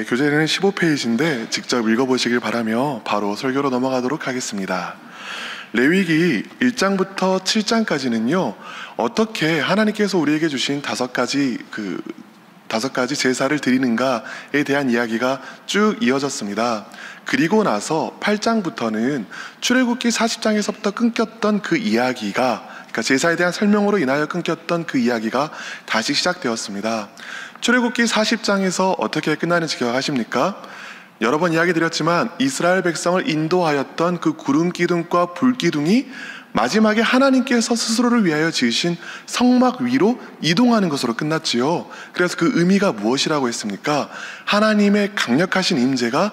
교재는 15페이지인데 직접 읽어보시길 바라며 바로 설교로 넘어가도록 하겠습니다. 레위기 1장부터 7장까지는요, 어떻게 하나님께서 우리에게 주신 다섯 가지 제사를 드리는가에 대한 이야기가 쭉 이어졌습니다. 그리고 나서 8장부터는 출애굽기 40장에서부터 끊겼던 그 이야기가, 그러니까 제사에 대한 설명으로 인하여 끊겼던 그 이야기가 다시 시작되었습니다. 출애굽기 40장에서 어떻게 끝나는지 기억하십니까? 여러 번 이야기 드렸지만 이스라엘 백성을 인도하였던 그 구름 기둥과 불 기둥이 마지막에 하나님께서 스스로를 위하여 지으신 성막 위로 이동하는 것으로 끝났지요. 그래서 그 의미가 무엇이라고 했습니까? 하나님의 강력하신 임재가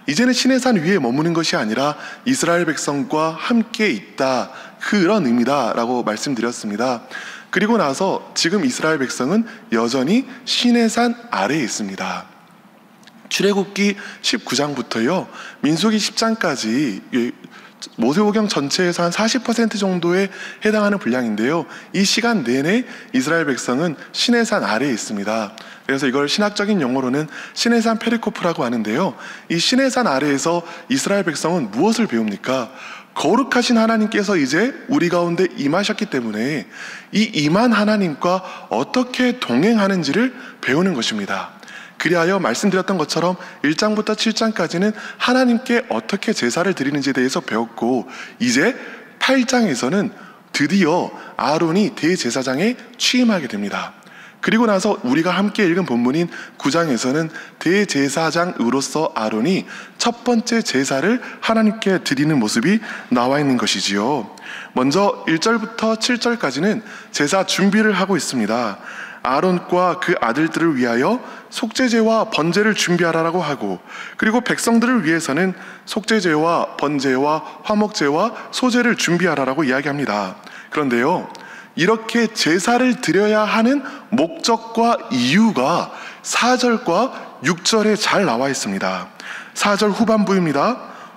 이제는 시내산 위에 머무는 것이 아니라 이스라엘 백성과 함께 있다, 그런 의미다라고 말씀드렸습니다. 그리고 나서 지금 이스라엘 백성은 여전히 시내산 아래에 있습니다. 출애굽기 19장부터요 민수기 10장까지 모세오경 전체에서 한 40% 정도에 해당하는 분량인데요, 이 시간 내내 이스라엘 백성은 시내산 아래에 있습니다. 그래서 이걸 신학적인 용어로는 시내산 페리코프라고 하는데요, 이 시내산 아래에서 이스라엘 백성은 무엇을 배웁니까? 거룩하신 하나님께서 이제 우리 가운데 임하셨기 때문에 이 임한 하나님과 어떻게 동행하는지를 배우는 것입니다. 그리하여 말씀드렸던 것처럼 1장부터 7장까지는 하나님께 어떻게 제사를 드리는지에 대해서 배웠고, 이제 8장에서는 드디어 아론이 대제사장에 취임하게 됩니다. 그리고 나서 우리가 함께 읽은 본문인 9장에서는 대제사장으로서 아론이 첫 번째 제사를 하나님께 드리는 모습이 나와 있는 것이지요. 먼저 1절부터 7절까지는 제사 준비를 하고 있습니다. 아론과 그 아들들을 위하여 속죄제와 번제를 준비하라고 하고, 그리고 백성들을 위해서는 속죄제와 번제와 화목제와 소제를 준비하라고 이야기합니다. 그런데요, 이렇게 제사를 드려야 하는 목적과 이유가 4절과 6절에 잘 나와 있습니다. 4절 후반부입니다.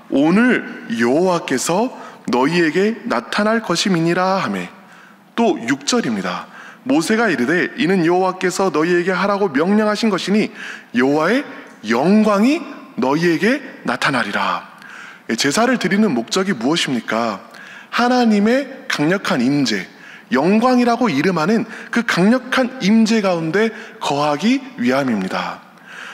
오늘 여호와께서 너희에게 나타날 것임이니라 하매, 또 6절입니다. 모세가 이르되 이는 여호와께서 너희에게 하라고 명령하신 것이니 여호와의 영광이 너희에게 나타나리라. 제사를 드리는 목적이 무엇입니까? 하나님의 강력한 임재, 영광이라고 이름하는 그 강력한 임재 가운데 거하기 위함입니다.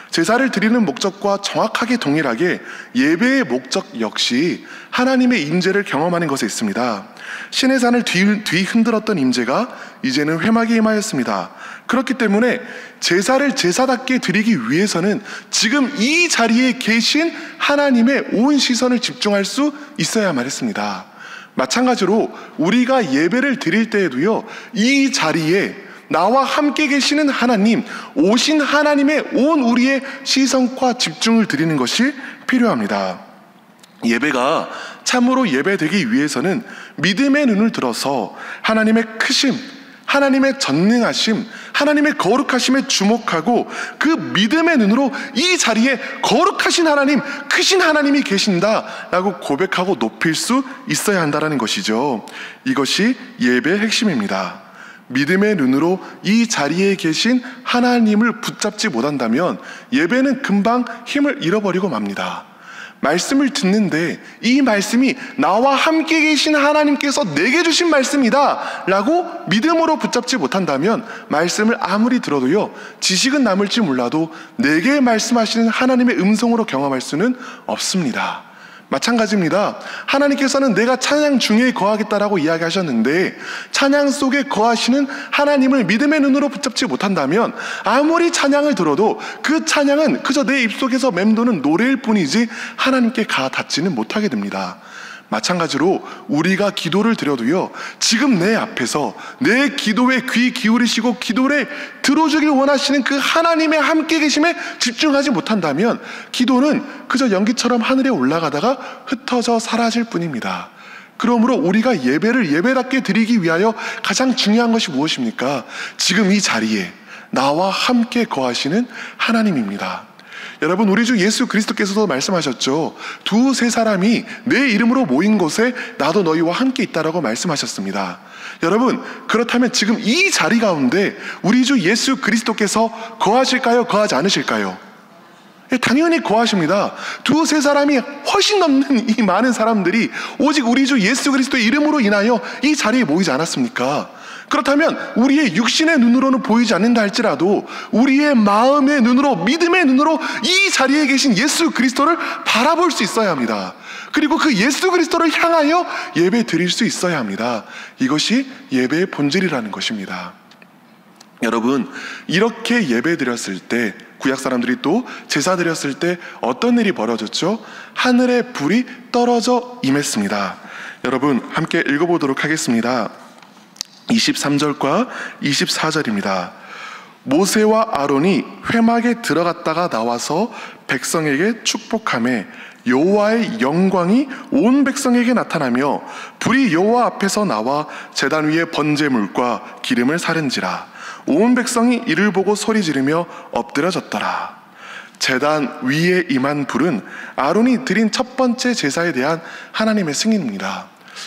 제사를 드리는 목적과 정확하게 동일하게 예배의 목적 역시 하나님의 임재를 경험하는 것에 있습니다. 시내산을 뒤흔들었던 임재가 이제는 회막에 임하였습니다. 그렇기 때문에 제사를 제사답게 드리기 위해서는 지금 이 자리에 계신 하나님의 온 시선을 집중할 수 있어야만 했습니다. 마찬가지로 우리가 예배를 드릴 때에도요, 이 자리에 나와 함께 계시는 하나님, 오신 하나님의 온 우리의 시선과 집중을 드리는 것이 필요합니다. 예배가 참으로 예배되기 위해서는 믿음의 눈을 들어서 하나님의 크심, 하나님의 전능하심, 하나님의 거룩하심에 주목하고 그 믿음의 눈으로 이 자리에 거룩하신 하나님, 크신 하나님이 계신다라고 고백하고 높일 수 있어야 한다는 것이죠. 이것이 예배의 핵심입니다. 믿음의 눈으로 이 자리에 계신 하나님을 붙잡지 못한다면 예배는 금방 힘을 잃어버리고 맙니다. 말씀을 듣는데 이 말씀이 나와 함께 계신 하나님께서 내게 주신 말씀이다 라고 믿음으로 붙잡지 못한다면 말씀을 아무리 들어도요, 지식은 남을지 몰라도 내게 말씀하시는 하나님의 음성으로 경험할 수는 없습니다. 마찬가지입니다. 하나님께서는 내가 찬양 중에 거하겠다라고 이야기하셨는데 찬양 속에 거하시는 하나님을 믿음의 눈으로 붙잡지 못한다면 아무리 찬양을 들어도 그 찬양은 그저 내 입속에서 맴도는 노래일 뿐이지 하나님께 가 닿지는 못하게 됩니다. 마찬가지로 우리가 기도를 드려도요, 지금 내 앞에서 내 기도에 귀 기울이시고 기도를 들어주길 원하시는 그 하나님의 함께 계심에 집중하지 못한다면 기도는 그저 연기처럼 하늘에 올라가다가 흩어져 사라질 뿐입니다. 그러므로 우리가 예배를 예배답게 드리기 위하여 가장 중요한 것이 무엇입니까? 지금 이 자리에 나와 함께 거하시는 하나님입니다. 여러분, 우리 주 예수 그리스도께서도 말씀하셨죠. 두세 사람이 내 이름으로 모인 곳에 나도 너희와 함께 있다라고 말씀하셨습니다. 여러분, 그렇다면 지금 이 자리 가운데 우리 주 예수 그리스도께서 거하실까요? 거하지 않으실까요? 당연히 거하십니다. 두세 사람이 훨씬 넘는 이 많은 사람들이 오직 우리 주 예수 그리스도의 이름으로 인하여 이 자리에 모이지 않았습니까? 그렇다면 우리의 육신의 눈으로는 보이지 않는다 할지라도 우리의 마음의 눈으로, 믿음의 눈으로 이 자리에 계신 예수 그리스도를 바라볼 수 있어야 합니다. 그리고 그 예수 그리스도를 향하여 예배 드릴 수 있어야 합니다. 이것이 예배의 본질이라는 것입니다. 여러분, 이렇게 예배 드렸을 때, 구약 사람들이 또 제사 드렸을 때 어떤 일이 벌어졌죠? 하늘의 불이 떨어져 임했습니다. 여러분, 함께 읽어보도록 하겠습니다. 23절과 24절입니다. 모세와 아론이 회막에 들어갔다가 나와서 백성에게 축복하며 여호와의 영광이 온 백성에게 나타나며 불이 여호와 앞에서 나와 제단 위에 번제물과 기름을 사른지라. 온 백성이 이를 보고 소리 지르며 엎드려졌더라. 제단 위에 임한 불은 아론이 드린 첫 번째 제사에 대한 하나님의 승인입니다.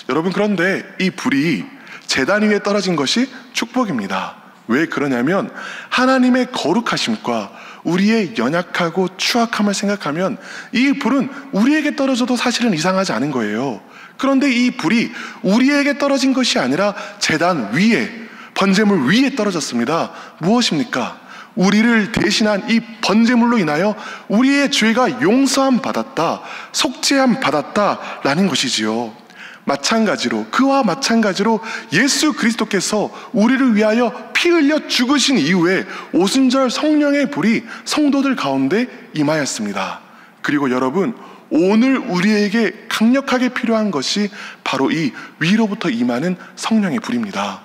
여러분, 그런데 이 불이 제단 위에 떨어진 것이 축복입니다. 왜 그러냐면 하나님의 거룩하심과 우리의 연약하고 추악함을 생각하면 이 불은 우리에게 떨어져도 사실은 이상하지 않은 거예요. 그런데 이 불이 우리에게 떨어진 것이 아니라 제단 위에, 번제물 위에 떨어졌습니다. 무엇입니까? 우리를 대신한 이 번제물로 인하여 우리의 죄가 용서함 받았다, 속죄함 받았다라는 것이지요. 마찬가지로, 그와 마찬가지로 예수 그리스도께서 우리를 위하여 피 흘려 죽으신 이후에 오순절 성령의 불이 성도들 가운데 임하였습니다. 그리고 여러분, 오늘 우리에게 강력하게 필요한 것이 바로 이 위로부터 임하는 성령의 불입니다.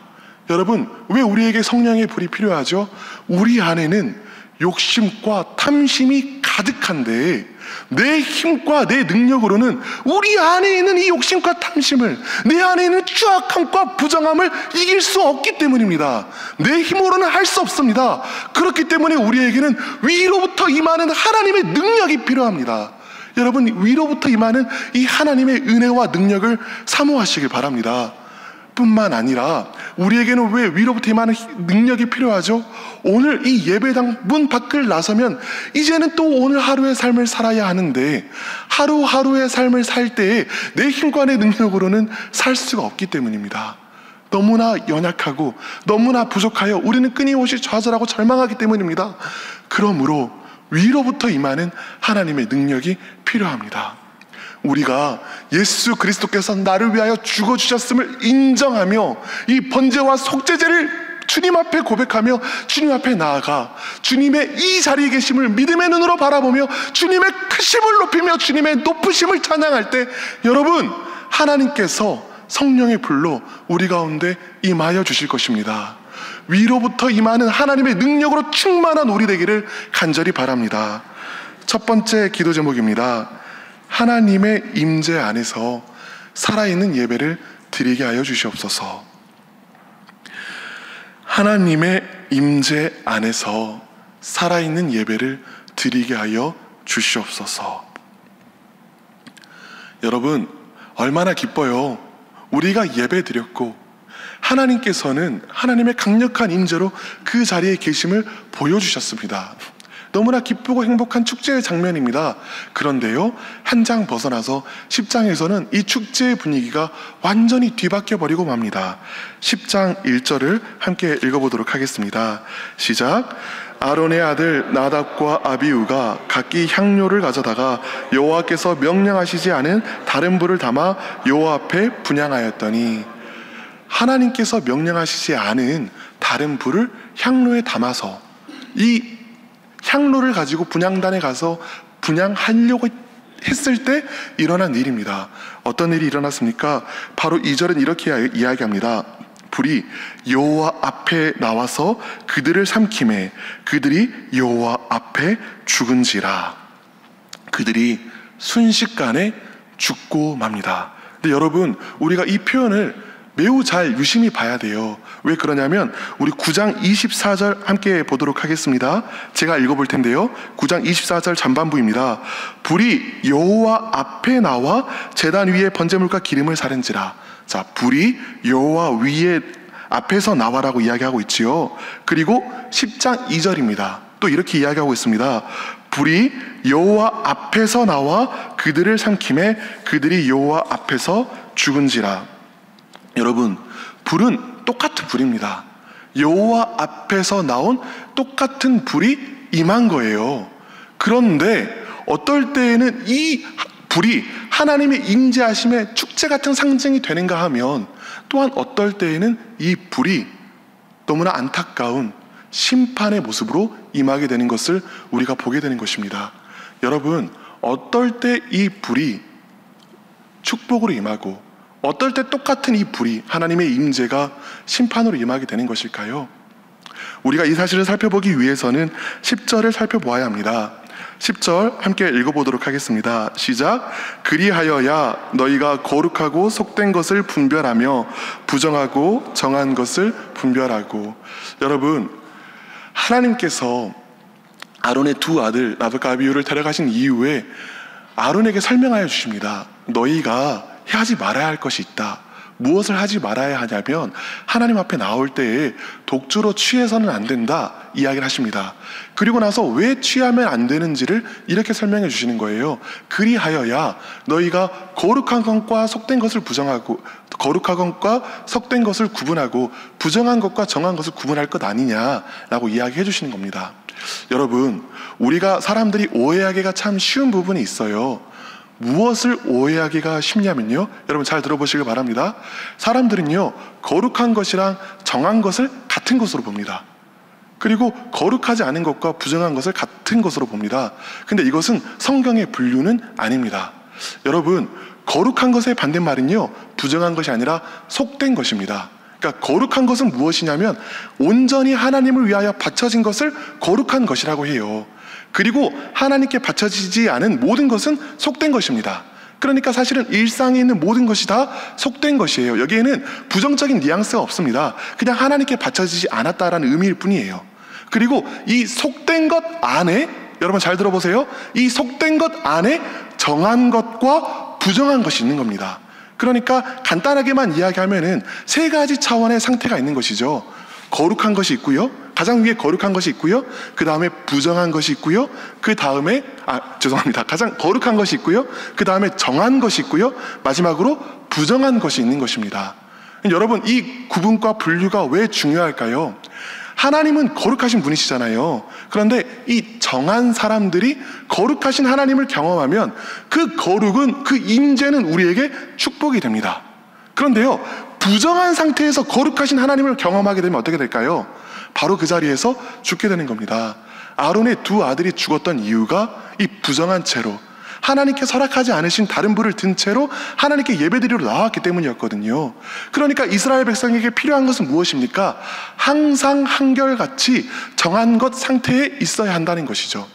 여러분, 왜 우리에게 성령의 불이 필요하죠? 우리 안에는 욕심과 탐심이 가득한데 내 힘과 내 능력으로는 우리 안에 있는 이 욕심과 탐심을, 내 안에 있는 추악함과 부정함을 이길 수 없기 때문입니다. 내 힘으로는 할 수 없습니다. 그렇기 때문에 우리에게는 위로부터 임하는 하나님의 능력이 필요합니다. 여러분, 위로부터 임하는 이 하나님의 은혜와 능력을 사모하시길 바랍니다. 뿐만 아니라 우리에게는 왜 위로부터 임하는 능력이 필요하죠? 오늘 이 예배당 문 밖을 나서면 이제는 또 오늘 하루의 삶을 살아야 하는데 하루하루의 삶을 살 때에 내 힘과 내 능력으로는 살 수가 없기 때문입니다. 너무나 연약하고 너무나 부족하여 우리는 끊임없이 좌절하고 절망하기 때문입니다. 그러므로 위로부터 임하는 하나님의 능력이 필요합니다. 우리가 예수 그리스도께서 나를 위하여 죽어주셨음을 인정하며 이 번제와 속죄제를 주님 앞에 고백하며 주님 앞에 나아가 주님의 이 자리에 계심을 믿음의 눈으로 바라보며 주님의 크심을 높이며 주님의 높으심을 찬양할 때, 여러분, 하나님께서 성령의 불로 우리 가운데 임하여 주실 것입니다. 위로부터 임하는 하나님의 능력으로 충만한 우리 되기를 간절히 바랍니다. 첫 번째 기도 제목입니다. 하나님의 임재 안에서 살아있는 예배를 드리게 하여 주시옵소서. 하나님의 임재 안에서 살아있는 예배를 드리게 하여 주시옵소서. 여러분, 얼마나 기뻐요. 우리가 예배 드렸고 하나님께서는 하나님의 강력한 임재로 그 자리에 계심을 보여주셨습니다. 너무나 기쁘고 행복한 축제의 장면입니다. 그런데요, 한 장 벗어나서 10장에서는 이 축제의 분위기가 완전히 뒤바뀌어 버리고 맙니다. 10장 1절을 함께 읽어보도록 하겠습니다. 시작. 아론의 아들 나답과 아비후가 각기 향료를 가져다가 여호와께서 명령하시지 않은 다른 불을 담아 여호와 앞에 분향하였더니, 하나님께서 명령하시지 않은 다른 불을 향로에 담아서 이 향로를 가지고 분향단에 가서 분향하려고 했을 때 일어난 일입니다. 어떤 일이 일어났습니까? 바로 2절은 이렇게 이야기합니다. 불이 여호와 앞에 나와서 그들을 삼키매 그들이 여호와 앞에 죽은지라. 그들이 순식간에 죽고 맙니다. 근데 여러분, 우리가 이 표현을 매우 잘 유심히 봐야 돼요. 왜 그러냐면 우리 9장 24절 함께 보도록 하겠습니다. 제가 읽어볼 텐데요, 9장 24절 전반부입니다. 불이 여호와 앞에 나와 제단 위에 번제물과 기름을 사른지라. 자, 불이 여호와 위에 앞에서 나와라고 이야기하고 있지요. 그리고 10장 2절입니다. 또 이렇게 이야기하고 있습니다. 불이 여호와 앞에서 나와 그들을 삼키매 그들이 여호와 앞에서 죽은지라. 여러분, 불은 똑같은 불입니다. 여호와 앞에서 나온 똑같은 불이 임한 거예요. 그런데 어떨 때에는 이 불이 하나님의 임재하심의 축제 같은 상징이 되는가 하면, 또한 어떨 때에는 이 불이 너무나 안타까운 심판의 모습으로 임하게 되는 것을 우리가 보게 되는 것입니다. 여러분, 어떨 때 이 불이 축복으로 임하고 어떨 때 똑같은 이 불이 하나님의 임재가 심판으로 임하게 되는 것일까요? 우리가 이 사실을 살펴보기 위해서는 10절을 살펴보아야 합니다. 10절 함께 읽어보도록 하겠습니다. 시작. 그리하여야 너희가 거룩하고 속된 것을 분별하며 부정하고 정한 것을 분별하고. 여러분, 하나님께서 아론의 두 아들 나답과 아비후를 데려가신 이후에 아론에게 설명하여 주십니다. 너희가 하지 말아야 할 것이 있다. 무엇을 하지 말아야 하냐면, 하나님 앞에 나올 때에 독주로 취해서는 안 된다 이야기를 하십니다. 그리고 나서 왜 취하면 안 되는지를 이렇게 설명해 주시는 거예요. 그리하여야 너희가 거룩한 것과 속된 것을 부정하고, 거룩한 것과 속된 것을 구분하고 부정한 것과 정한 것을 구분할 것 아니냐라고 이야기해 주시는 겁니다. 여러분, 우리가 사람들이 오해하기가 참 쉬운 부분이 있어요. 무엇을 오해하기가 쉽냐면요, 여러분 잘 들어보시길 바랍니다. 사람들은요, 거룩한 것이랑 정한 것을 같은 것으로 봅니다. 그리고 거룩하지 않은 것과 부정한 것을 같은 것으로 봅니다. 근데 이것은 성경의 분류는 아닙니다. 여러분, 거룩한 것의 반대말은요, 부정한 것이 아니라 속된 것입니다. 그러니까 거룩한 것은 무엇이냐면 온전히 하나님을 위하여 바쳐진 것을 거룩한 것이라고 해요. 그리고 하나님께 바쳐지지 않은 모든 것은 속된 것입니다. 그러니까 사실은 일상에 있는 모든 것이 다 속된 것이에요. 여기에는 부정적인 뉘앙스가 없습니다. 그냥 하나님께 바쳐지지 않았다라는 의미일 뿐이에요. 그리고 이 속된 것 안에, 여러분 잘 들어보세요. 이 속된 것 안에 정한 것과 부정한 것이 있는 겁니다. 그러니까 간단하게만 이야기하면은 세 가지 차원의 상태가 있는 것이죠. 거룩한 것이 있고요, 가장 위에 거룩한 것이 있고요, 그 다음에 부정한 것이 있고요, 그 다음에 가장 거룩한 것이 있고요, 그 다음에 정한 것이 있고요, 마지막으로 부정한 것이 있는 것입니다. 여러분, 이 구분과 분류가 왜 중요할까요? 하나님은 거룩하신 분이시잖아요. 그런데 이 정한 사람들이 거룩하신 하나님을 경험하면 그 거룩은, 그 임재는 우리에게 축복이 됩니다. 그런데요, 부정한 상태에서 거룩하신 하나님을 경험하게 되면 어떻게 될까요? 바로 그 자리에서 죽게 되는 겁니다. 아론의 두 아들이 죽었던 이유가 이 부정한 채로, 하나님께 허락하지 않으신 다른 불을 든 채로 하나님께 예배드리러 나왔기 때문이었거든요. 그러니까 이스라엘 백성에게 필요한 것은 무엇입니까? 항상 한결같이 정한 것 상태에 있어야 한다는 것이죠.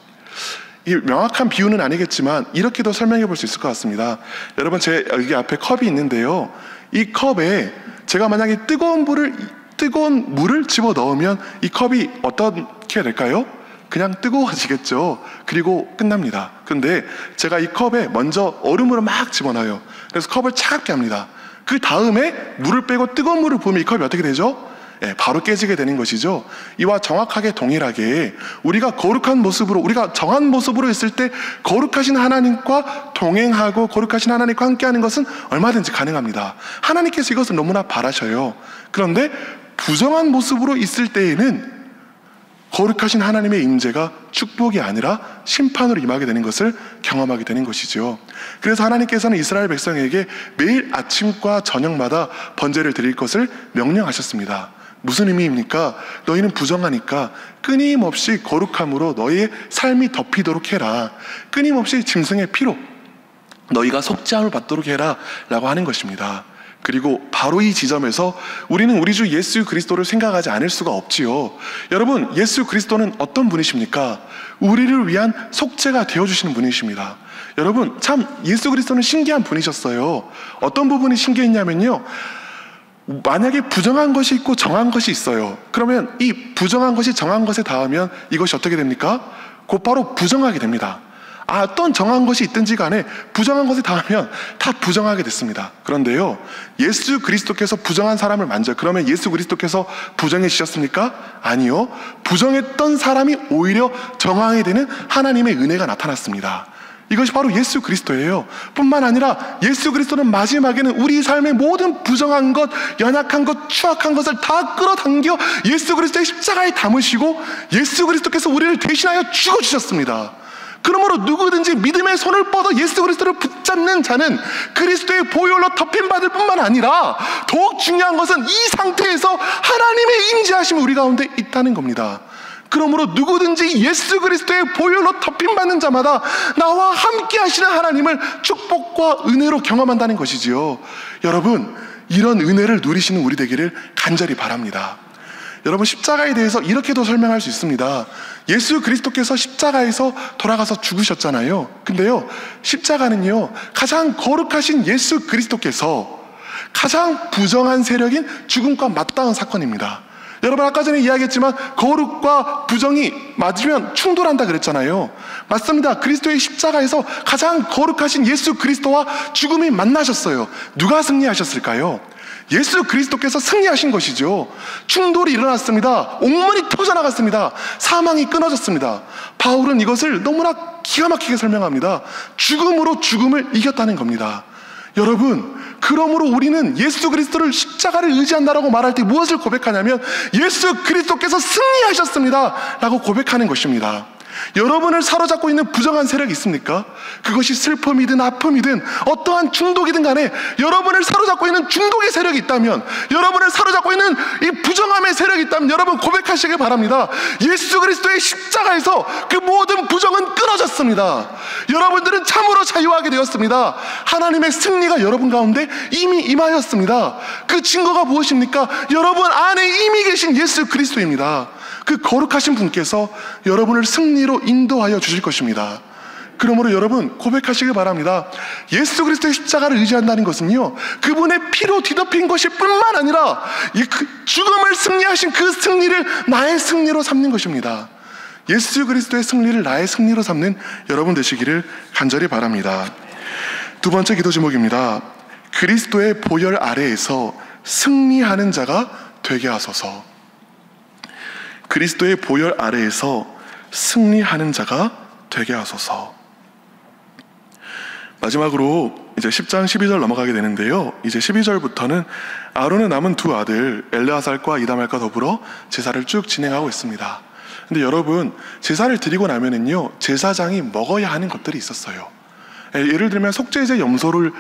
이 명확한 비유는 아니겠지만 이렇게도 설명해 볼 수 있을 것 같습니다. 여러분, 제 여기 앞에 컵이 있는데요, 이 컵에 제가 만약에 뜨거운 물을 집어 넣으면 이 컵이 어떻게 될까요? 그냥 뜨거워지겠죠. 그리고 끝납니다. 근데 제가 이 컵에 먼저 얼음물을 막 집어넣어요. 그래서 컵을 차갑게 합니다. 그 다음에 물을 빼고 뜨거운 물을 부으면 이 컵이 어떻게 되죠? 바로 깨지게 되는 것이죠. 이와 정확하게 동일하게 우리가 거룩한 모습으로, 우리가 정한 모습으로 있을 때 거룩하신 하나님과 동행하고 거룩하신 하나님과 함께하는 것은 얼마든지 가능합니다. 하나님께서 이것을 너무나 바라셔요. 그런데 부정한 모습으로 있을 때에는 거룩하신 하나님의 임재가 축복이 아니라 심판으로 임하게 되는 것을 경험하게 되는 것이죠. 그래서 하나님께서는 이스라엘 백성에게 매일 아침과 저녁마다 번제를 드릴 것을 명령하셨습니다. 무슨 의미입니까? 너희는 부정하니까 끊임없이 거룩함으로 너희의 삶이 덮이도록 해라. 끊임없이 짐승의 피로 너희가 속죄함을 받도록 해라 라고 하는 것입니다. 그리고 바로 이 지점에서 우리는 우리 주 예수 그리스도를 생각하지 않을 수가 없지요. 여러분, 예수 그리스도는 어떤 분이십니까? 우리를 위한 속죄가 되어주시는 분이십니다. 여러분, 참 예수 그리스도는 신기한 분이셨어요. 어떤 부분이 신기했냐면요, 만약에 부정한 것이 있고 정한 것이 있어요. 그러면 이 부정한 것이 정한 것에 닿으면 이것이 어떻게 됩니까? 곧바로 부정하게 됩니다. 어떤 정한 것이 있든지 간에 부정한 것에 닿으면 다 부정하게 됐습니다. 그런데요, 예수 그리스도께서 부정한 사람을 만져 그러면 예수 그리스도께서 부정해지셨습니까? 아니요. 부정했던 사람이 오히려 정하게 되는 하나님의 은혜가 나타났습니다. 이것이 바로 예수 그리스도예요. 뿐만 아니라 예수 그리스도는 마지막에는 우리 삶의 모든 부정한 것, 연약한 것, 추악한 것을 다 끌어당겨 예수 그리스도의 십자가에 담으시고 예수 그리스도께서 우리를 대신하여 죽어주셨습니다. 그러므로 누구든지 믿음의 손을 뻗어 예수 그리스도를 붙잡는 자는 그리스도의 보혈로 덮임받을 뿐만 아니라 더욱 중요한 것은 이 상태에서 하나님의 임재하심이 우리 가운데 있다는 겁니다. 그러므로 누구든지 예수 그리스도의 보혈로 덮임받는 자마다 나와 함께 하시는 하나님을 축복과 은혜로 경험한다는 것이지요. 여러분, 이런 은혜를 누리시는 우리 되기를 간절히 바랍니다. 여러분, 십자가에 대해서 이렇게도 설명할 수 있습니다. 예수 그리스도께서 십자가에서 돌아가서 죽으셨잖아요. 근데요, 십자가는요, 가장 거룩하신 예수 그리스도께서 가장 부정한 세력인 죽음과 맞닿은 사건입니다. 여러분, 아까 전에 이야기했지만 거룩과 부정이 맞으면 충돌한다 그랬잖아요. 맞습니다. 그리스도의 십자가에서 가장 거룩하신 예수 그리스도와 죽음이 만나셨어요. 누가 승리하셨을까요? 예수 그리스도께서 승리하신 것이죠. 충돌이 일어났습니다. 옥문이 터져나갔습니다. 사망이 끊어졌습니다. 바울은 이것을 너무나 기가 막히게 설명합니다. 죽음으로 죽음을 이겼다는 겁니다. 여러분, 그러므로 우리는 예수 그리스도를 십자가를 의지한다라고 말할 때 무엇을 고백하냐면 예수 그리스도께서 승리하셨습니다 라고 고백하는 것입니다. 여러분을 사로잡고 있는 부정한 세력이 있습니까? 그것이 슬픔이든 아픔이든 어떠한 중독이든 간에 여러분을 사로잡고 있는 중독의 세력이 있다면, 여러분을 사로잡고 있는 이 부정함의 세력이 있다면 여러분 고백하시길 바랍니다. 예수 그리스도의 십자가에서 그 모든 부정은 끊어졌습니다. 여러분들은 참으로 자유하게 되었습니다. 하나님의 승리가 여러분 가운데 이미 임하였습니다. 그 증거가 무엇입니까? 여러분 안에 이미 계신 예수 그리스도입니다. 그 거룩하신 분께서 여러분을 승리로 인도하여 주실 것입니다. 그러므로 여러분 고백하시길 바랍니다. 예수 그리스도의 십자가를 의지한다는 것은요, 그분의 피로 뒤덮인 것일 뿐만 아니라 죽음을 승리하신 그 승리를 나의 승리로 삼는 것입니다. 예수 그리스도의 승리를 나의 승리로 삼는 여러분 되시기를 간절히 바랍니다. 두 번째 기도 제목입니다. 그리스도의 보혈 아래에서 승리하는 자가 되게 하소서. 그리스도의 보혈 아래에서 승리하는 자가 되게 하소서. 마지막으로 이제 10장 12절 넘어가게 되는데요, 이제 12절부터는 아론의 남은 두 아들 엘르아살과 이다말과 더불어 제사를 쭉 진행하고 있습니다. 근데 여러분, 제사를 드리고 나면은요, 제사장이 먹어야 하는 것들이 있었어요. 예를 들면 속죄제 염소를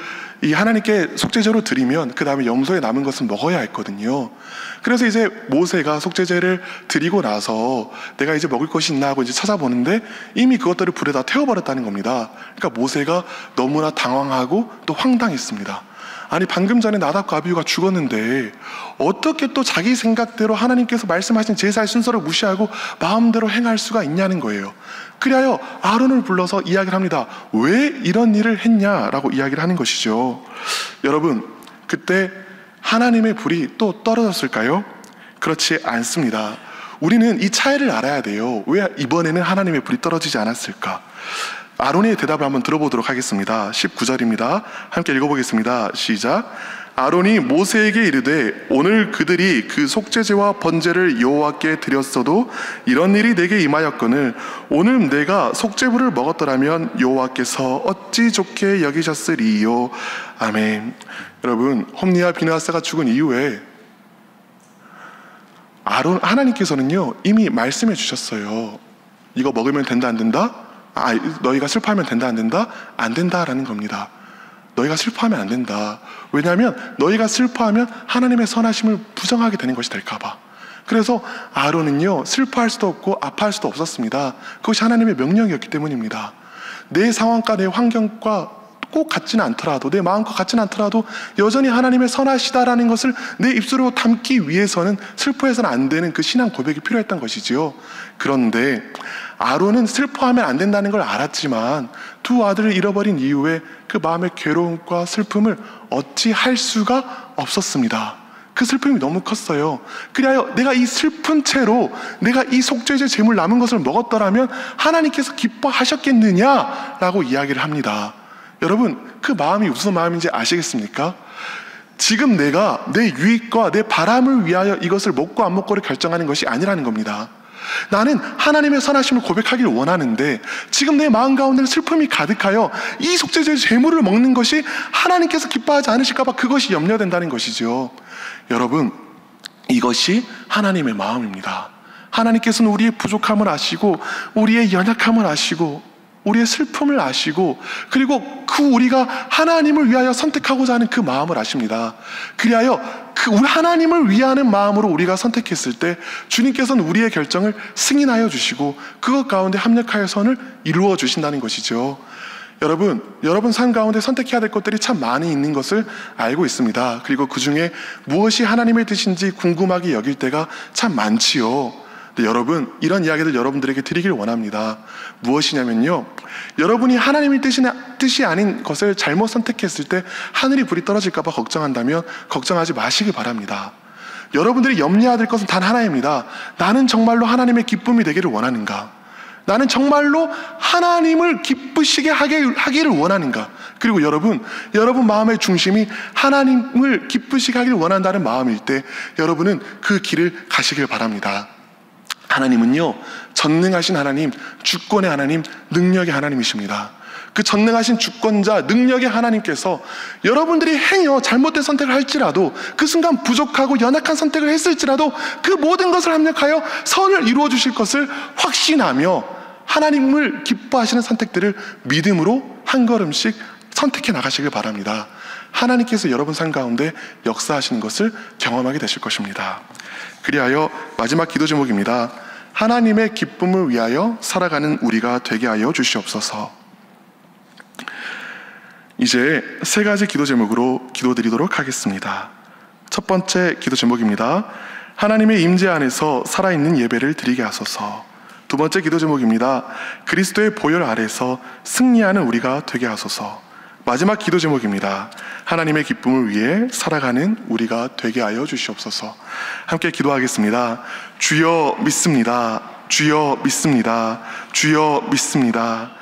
이 하나님께 속죄제로 드리면 그 다음에 염소에 남은 것은 먹어야 했거든요. 그래서 이제 모세가 속죄제를 드리고 나서 내가 이제 먹을 것이 있나 하고 이제 찾아보는데 이미 그것들을 불에다 태워버렸다는 겁니다. 그러니까 모세가 너무나 당황하고 또 황당했습니다. 아니, 방금 전에 나답과 아비후가 죽었는데 어떻게 또 자기 생각대로 하나님께서 말씀하신 제사의 순서를 무시하고 마음대로 행할 수가 있냐는 거예요. 그리하여 아론을 불러서 이야기를 합니다. 왜 이런 일을 했냐라고 이야기를 하는 것이죠. 여러분, 그때 하나님의 불이 또 떨어졌을까요? 그렇지 않습니다. 우리는 이 차이를 알아야 돼요. 왜 이번에는 하나님의 불이 떨어지지 않았을까? 아론의 대답을 한번 들어보도록 하겠습니다. 19절입니다. 함께 읽어보겠습니다. 시작. 아론이 모세에게 이르되 오늘 그들이 그 속죄제와 번제를 여호와께 드렸어도 이런 일이 내게 임하였거늘 오늘 내가 속죄부를 먹었더라면 여호와께서 어찌 좋게 여기셨으리요. 아멘. 여러분, 홈니와 비느하스가 죽은 이후에 하나님께서는요 이미 말씀해 주셨어요. 이거 먹으면 된다 안 된다? 너희가 슬퍼하면 된다 안 된다? 안 된다라는 겁니다. 너희가 슬퍼하면 안 된다. 왜냐하면 너희가 슬퍼하면 하나님의 선하심을 부정하게 되는 것이 될까봐. 그래서 아론은요 슬퍼할 수도 없고 아파할 수도 없었습니다. 그것이 하나님의 명령이었기 때문입니다. 내 상황과 내 환경과 꼭 같지는 않더라도, 내 마음과 같지는 않더라도 여전히 하나님의 선하시다라는 것을 내 입술로 담기 위해서는 슬퍼해서는 안 되는 그 신앙 고백이 필요했던 것이지요. 그런데 아론은 슬퍼하면 안 된다는 걸 알았지만 두 아들을 잃어버린 이후에 그 마음의 괴로움과 슬픔을 어찌 할 수가 없었습니다. 그 슬픔이 너무 컸어요. 그리하여 내가 이 슬픈 채로 내가 이 속죄제 제물 남은 것을 먹었더라면 하나님께서 기뻐하셨겠느냐라고 이야기를 합니다. 여러분, 그 마음이 무슨 마음인지 아시겠습니까? 지금 내가 내 유익과 내 바람을 위하여 이것을 먹고 안 먹고를 결정하는 것이 아니라는 겁니다. 나는 하나님의 선하심을 고백하기를 원하는데 지금 내 마음 가운데는 슬픔이 가득하여 이 속죄제 제물을 먹는 것이 하나님께서 기뻐하지 않으실까 봐 그것이 염려된다는 것이죠. 여러분, 이것이 하나님의 마음입니다. 하나님께서는 우리의 부족함을 아시고 우리의 연약함을 아시고 우리의 슬픔을 아시고 그리고 그 우리가 하나님을 위하여 선택하고자 하는 그 마음을 아십니다. 그리하여 그 하나님을 위하는 마음으로 우리가 선택했을 때 주님께서는 우리의 결정을 승인하여 주시고 그것 가운데 합력하여 선을 이루어 주신다는 것이죠. 여러분 삶 가운데 선택해야 될 것들이 참 많이 있는 것을 알고 있습니다. 그리고 그 중에 무엇이 하나님의 뜻인지 궁금하게 여길 때가 참 많지요. 근데 여러분, 이런 이야기를 여러분들에게 드리길 원합니다. 무엇이냐면요, 여러분이 하나님의 뜻이 아닌 것을 잘못 선택했을 때 하늘이 불이 떨어질까 봐 걱정한다면 걱정하지 마시기 바랍니다. 여러분들이 염려해야 될 것은 단 하나입니다. 나는 정말로 하나님의 기쁨이 되기를 원하는가? 나는 정말로 하나님을 기쁘시게 하기를 원하는가? 그리고 여러분 마음의 중심이 하나님을 기쁘시게 하기를 원한다는 마음일 때 여러분은 그 길을 가시길 바랍니다. 하나님은요, 전능하신 하나님, 주권의 하나님, 능력의 하나님이십니다. 그 전능하신 주권자, 능력의 하나님께서 여러분들이 행여 잘못된 선택을 할지라도 그 순간 부족하고 연약한 선택을 했을지라도 그 모든 것을 합력하여 선을 이루어 주실 것을 확신하며 하나님을 기뻐하시는 선택들을 믿음으로 한 걸음씩 선택해 나가시길 바랍니다. 하나님께서 여러분 삶 가운데 역사하시는 것을 경험하게 되실 것입니다. 그리하여 마지막 기도 제목입니다. 하나님의 기쁨을 위하여 살아가는 우리가 되게 하여 주시옵소서. 이제 세 가지 기도 제목으로 기도드리도록 하겠습니다. 첫 번째 기도 제목입니다. 하나님의 임재 안에서 살아있는 예배를 드리게 하소서. 두 번째 기도 제목입니다. 그리스도의 보혈 아래서 승리하는 우리가 되게 하소서. 마지막 기도 제목입니다. 하나님의 기쁨을 위해 살아가는 우리가 되게 하여 주시옵소서. 함께 기도하겠습니다. 주여 믿습니다. 주여 믿습니다. 주여 믿습니다.